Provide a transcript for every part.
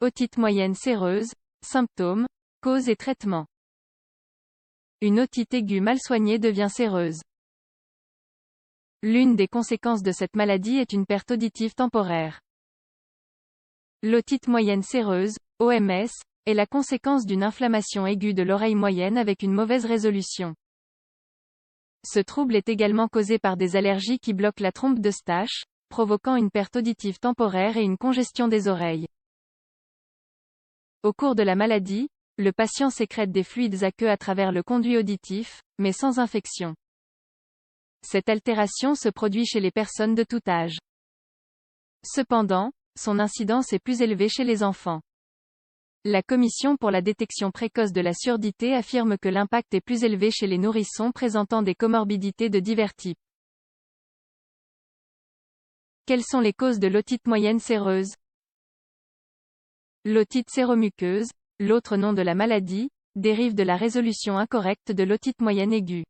Otite moyenne séreuse, symptômes, cause et traitement. Une otite aiguë mal soignée devient séreuse. L'une des conséquences de cette maladie est une perte auditive temporaire. L'otite moyenne séreuse, OMS, est la conséquence d'une inflammation aiguë de l'oreille moyenne avec une mauvaise résolution. Ce trouble est également causé par des allergies qui bloquent la trompe d'Eustache, provoquant une perte auditive temporaire et une congestion des oreilles. Au cours de la maladie, le patient sécrète des fluides aqueux à travers le conduit auditif, mais sans infection. Cette altération se produit chez les personnes de tout âge. Cependant, son incidence est plus élevée chez les enfants. La Commission pour la détection précoce de la surdité affirme que l'impact est plus élevé chez les nourrissons présentant des comorbidités de divers types. Quelles sont les causes de l'otite moyenne séreuse? L'otite séromuqueuse, l'autre nom de la maladie, dérive de la résolution incorrecte de l'otite moyenne aiguë.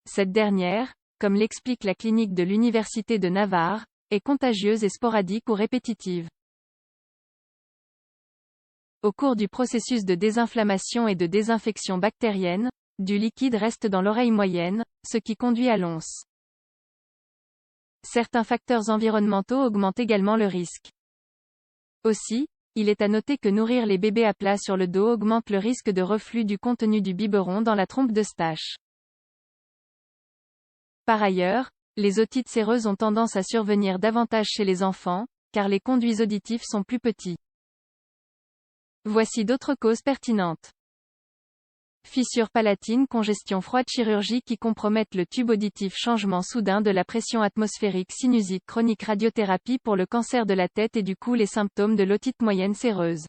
Cette dernière, comme l'explique la clinique de l'Université de Navarre, est contagieuse et sporadique ou répétitive. Au cours du processus de désinflammation et de désinfection bactérienne, du liquide reste dans l'oreille moyenne, ce qui conduit à l'once. Certains facteurs environnementaux augmentent également le risque. Aussi, il est à noter que nourrir les bébés à plat sur le dos augmente le risque de reflux du contenu du biberon dans la trompe d'Eustache. Par ailleurs, les otites séreuses ont tendance à survenir davantage chez les enfants, car les conduits auditifs sont plus petits. Voici d'autres causes pertinentes. Fissure palatine, congestion froide, chirurgie qui compromettent le tube auditif, changement soudain de la pression atmosphérique, sinusite chronique, radiothérapie pour le cancer de la tête et du cou, les symptômes de l'otite moyenne séreuse.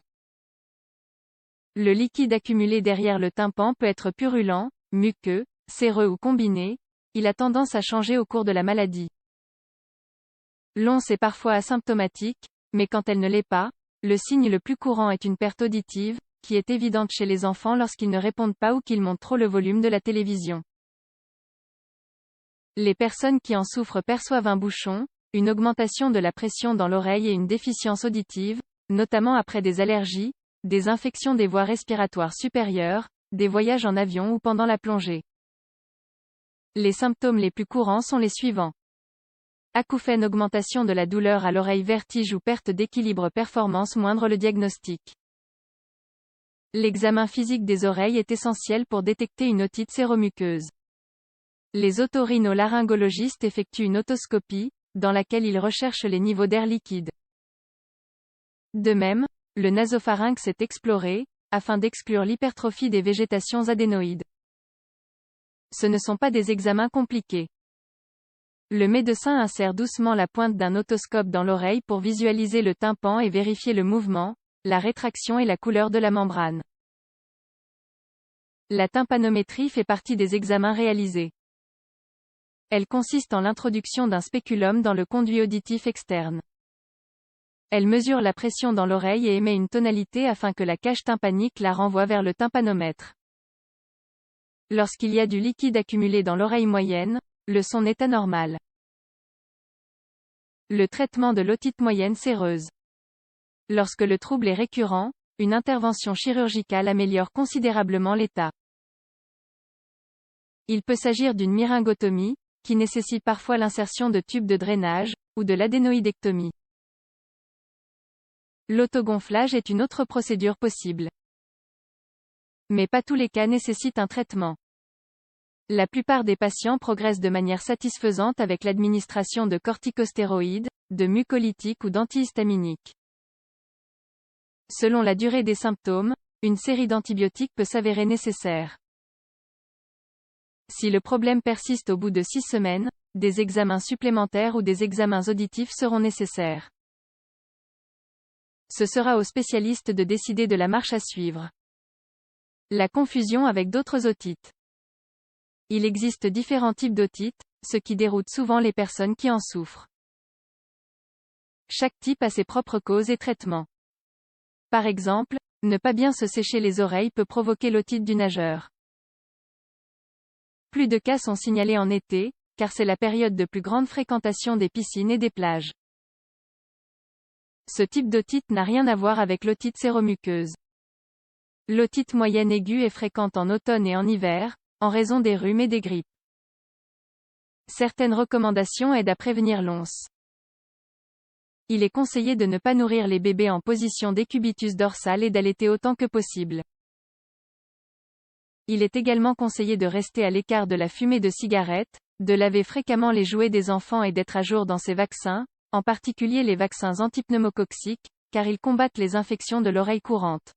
Le liquide accumulé derrière le tympan peut être purulent, muqueux, séreux ou combiné. Il a tendance à changer au cours de la maladie. L'once est parfois asymptomatique, mais quand elle ne l'est pas, le signe le plus courant est une perte auditive, qui est évidente chez les enfants lorsqu'ils ne répondent pas ou qu'ils montent trop le volume de la télévision. Les personnes qui en souffrent perçoivent un bouchon, une augmentation de la pression dans l'oreille et une déficience auditive, notamment après des allergies, des infections des voies respiratoires supérieures, des voyages en avion ou pendant la plongée. Les symptômes les plus courants sont les suivants. Acouphènes, augmentation de la douleur à l'oreille, vertige ou perte d'équilibre, performance moindre. Le diagnostic. L'examen physique des oreilles est essentiel pour détecter une otite séromuqueuse. Les otorhinolaryngologistes effectuent une otoscopie, dans laquelle ils recherchent les niveaux d'air liquide. De même, le nasopharynx est exploré, afin d'exclure l'hypertrophie des végétations adénoïdes. Ce ne sont pas des examens compliqués. Le médecin insère doucement la pointe d'un otoscope dans l'oreille pour visualiser le tympan et vérifier le mouvement, la rétraction et la couleur de la membrane. La tympanométrie fait partie des examens réalisés. Elle consiste en l'introduction d'un spéculum dans le conduit auditif externe. Elle mesure la pression dans l'oreille et émet une tonalité afin que la cage tympanique la renvoie vers le tympanomètre. Lorsqu'il y a du liquide accumulé dans l'oreille moyenne, le son est anormal. Le traitement de l'otite moyenne séreuse. Lorsque le trouble est récurrent, une intervention chirurgicale améliore considérablement l'état. Il peut s'agir d'une myringotomie, qui nécessite parfois l'insertion de tubes de drainage, ou de l'adénoïdectomie. L'autogonflage est une autre procédure possible. Mais pas tous les cas nécessitent un traitement. La plupart des patients progressent de manière satisfaisante avec l'administration de corticostéroïdes, de mucolytiques ou d'antihistaminiques. Selon la durée des symptômes, une série d'antibiotiques peut s'avérer nécessaire. Si le problème persiste au bout de 6 semaines, des examens supplémentaires ou des examens auditifs seront nécessaires. Ce sera au spécialiste de décider de la marche à suivre. La confusion avec d'autres otites. Il existe différents types d'otites, ce qui déroute souvent les personnes qui en souffrent. Chaque type a ses propres causes et traitements. Par exemple, ne pas bien se sécher les oreilles peut provoquer l'otite du nageur. Plus de cas sont signalés en été, car c'est la période de plus grande fréquentation des piscines et des plages. Ce type d'otite n'a rien à voir avec l'otite séromuqueuse. L'otite moyenne aiguë est fréquente en automne et en hiver, en raison des rhumes et des grippes. Certaines recommandations aident à prévenir l'once. Il est conseillé de ne pas nourrir les bébés en position décubitus dorsal et d'allaiter autant que possible. Il est également conseillé de rester à l'écart de la fumée de cigarettes, de laver fréquemment les jouets des enfants et d'être à jour dans ces vaccins, en particulier les vaccins antipneumococciques, car ils combattent les infections de l'oreille courantes.